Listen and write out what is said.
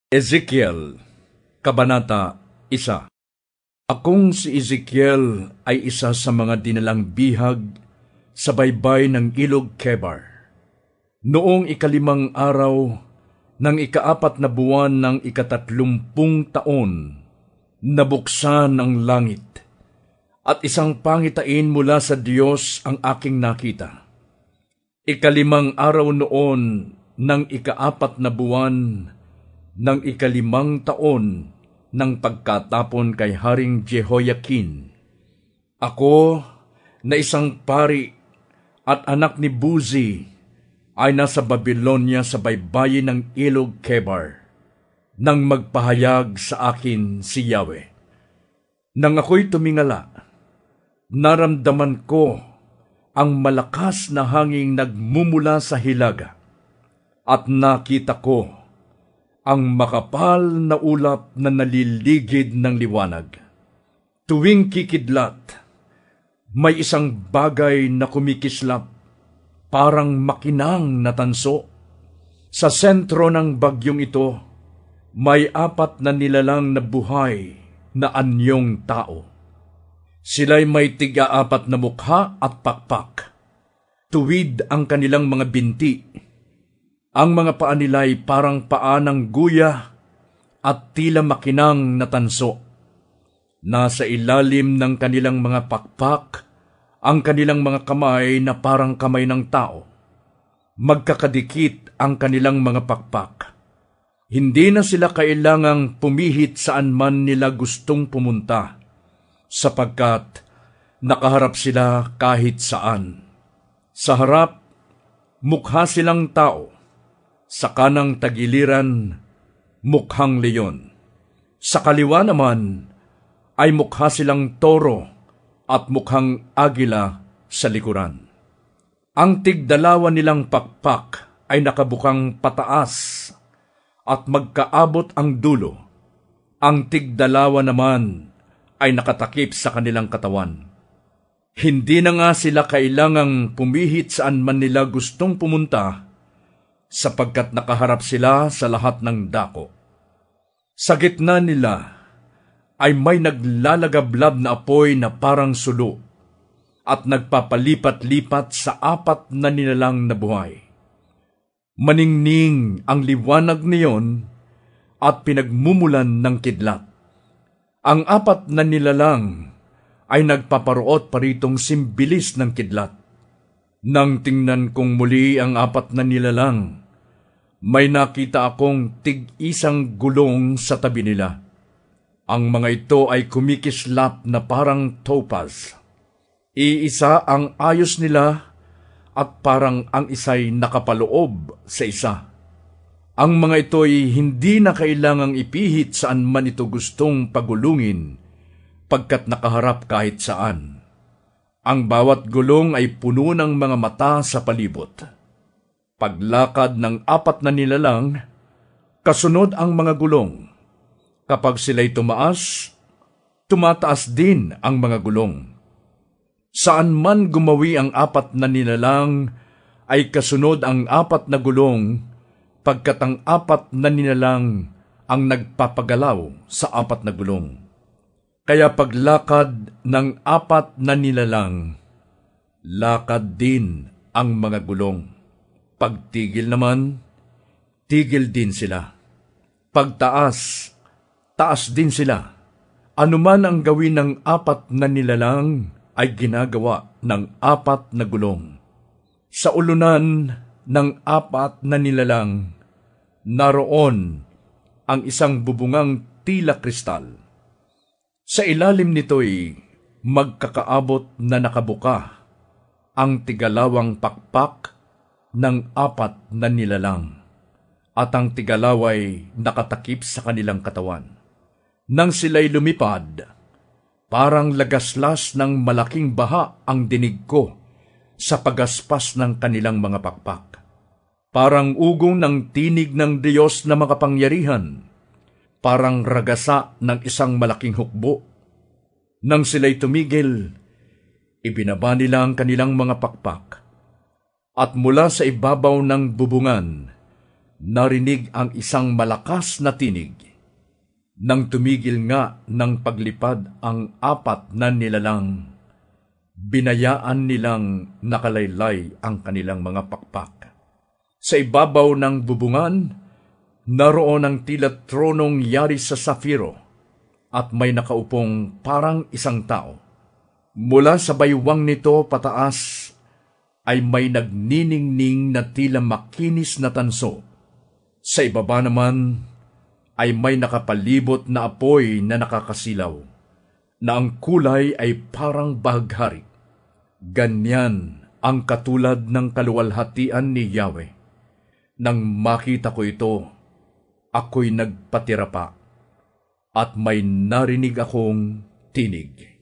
Ezekiel, Kabanata 1. Akong si Ezekiel ay isa sa mga dinalang bihag sa baybay ng ilog Kebar. Noong 5 araw ng 4 na buwan ng 30 taon, nabuksan ang langit, at isang pangitain mula sa Diyos ang aking nakita. 5 araw noon ng 4 na buwan ng 5 taon ng pagkatapon kay Haring Jehoiakim. Ako na isang pari at anak ni Buzi ay nasa Babylonia sa baybayin ng ilog Kebar, nang magpahayag sa akin si Yahweh. Nang ako'y tumingala, naramdaman ko ang malakas na hanging nagmumula sa hilaga, at nakita ko ang makapal na ulap na naliligid ng liwanag. Tuwing kikidlat, may isang bagay na kumikislap, parang makinang na tanso. Sa sentro ng bagyong ito, may 4 na nilalang na buhay na anyong tao. Sila'y may 4 na mukha at pakpak. Tuwid ang kanilang mga binti. Ang mga paa nila'y parang paa ng guya at tila makinang na tanso. Nasa ilalim ng kanilang mga pakpak ang kanilang mga kamay na parang kamay ng tao. Magkakadikit ang kanilang mga pakpak. Hindi na sila kailangang pumihit saan man nila gustong pumunta, sapagkat nakaharap sila kahit saan. Sa harap, mukha silang tao. Sa kanang tagiliran, mukhang leyon. Sa kaliwa naman, ay mukha silang toro at mukhang agila sa likuran. Ang 2 nilang pakpak ay nakabukang pataas at magkaabot ang dulo. Ang 2 naman ay nakatakip sa kanilang katawan. Hindi na nga sila kailangang pumihit saan man nila gustong pumunta, sapagkat nakaharap sila sa lahat ng dako. Sa gitna nila ay may naglalagablab na apoy na parang sulo, at nagpapalipat-lipat sa 4 na nilalang na buhay. Maningning ang liwanag niyon at pinagmumulan ng kidlat. Ang 4 na nilalang ay nagpaparuot paritong simbilis ng kidlat. Nang tingnan kong muli ang 4 na nilalang, may nakita akong 1 gulong sa tabi nila. Ang mga ito ay kumikislap na parang topaz. Iisa ang ayos nila at parang ang isa'y nakapaloob sa isa. Ang mga ito ay hindi na kailangang ipihit saan man ito gustong pagulungin, pagkat nakaharap kahit saan. Ang bawat gulong ay puno ng mga mata sa palibot. Paglakad ng 4 na nilalang, kasunod ang mga gulong. Kapag sila'y tumaas, tumataas din ang mga gulong. Saan man gumawi ang 4 na nilalang, ay kasunod ang 4 na gulong, pagkat ang 4 na nilalang ang nagpapagalaw sa 4 na gulong. Kaya paglakad ng 4 na nilalang, lakad din ang mga gulong. Pagtigil naman, tigil din sila. Pagtaas, taas din sila. Anuman ang gawin ng 4 na nilalang ay ginagawa ng 4 na gulong. Sa ulunan ng 4 na nilalang, naroon ang isang bubungang tila kristal. Sa ilalim nito'y magkakaabot na nakabuka ang 2 pakpak ng 4 na nilalang, at ang 2 ay nakatakip sa kanilang katawan. Nang sila'y lumipad, parang lagaslas ng malaking baha ang dinig ko sa pagaspas ng kanilang mga pakpak. Parang ugong ng tinig ng Diyos na makapangyarihan, parang ragasa ng isang malaking hukbo. Nang sila'y tumigil, ibinaba nila ang kanilang mga pakpak, at mula sa ibabaw ng bubungan, narinig ang isang malakas na tinig. Nang tumigil nga ng paglipad ang apat na nilalang, binayaan nilang nakalaylay ang kanilang mga pakpak. Sa ibabaw ng bubungan, naroon ang tila tronong yari sa safiro at may nakaupong parang isang tao. Mula sa baywang nito pataas ay may nagniningning na tila makinis na tanso. Sa ibaba naman ay may nakapalibot na apoy na nakakasilaw, na ang kulay ay parang bahaghari. Ganyan ang katulad ng kaluwalhatian ni Yahweh. Nang makita ko ito, ako'y nagpatira pa, at may narinig akong tinig.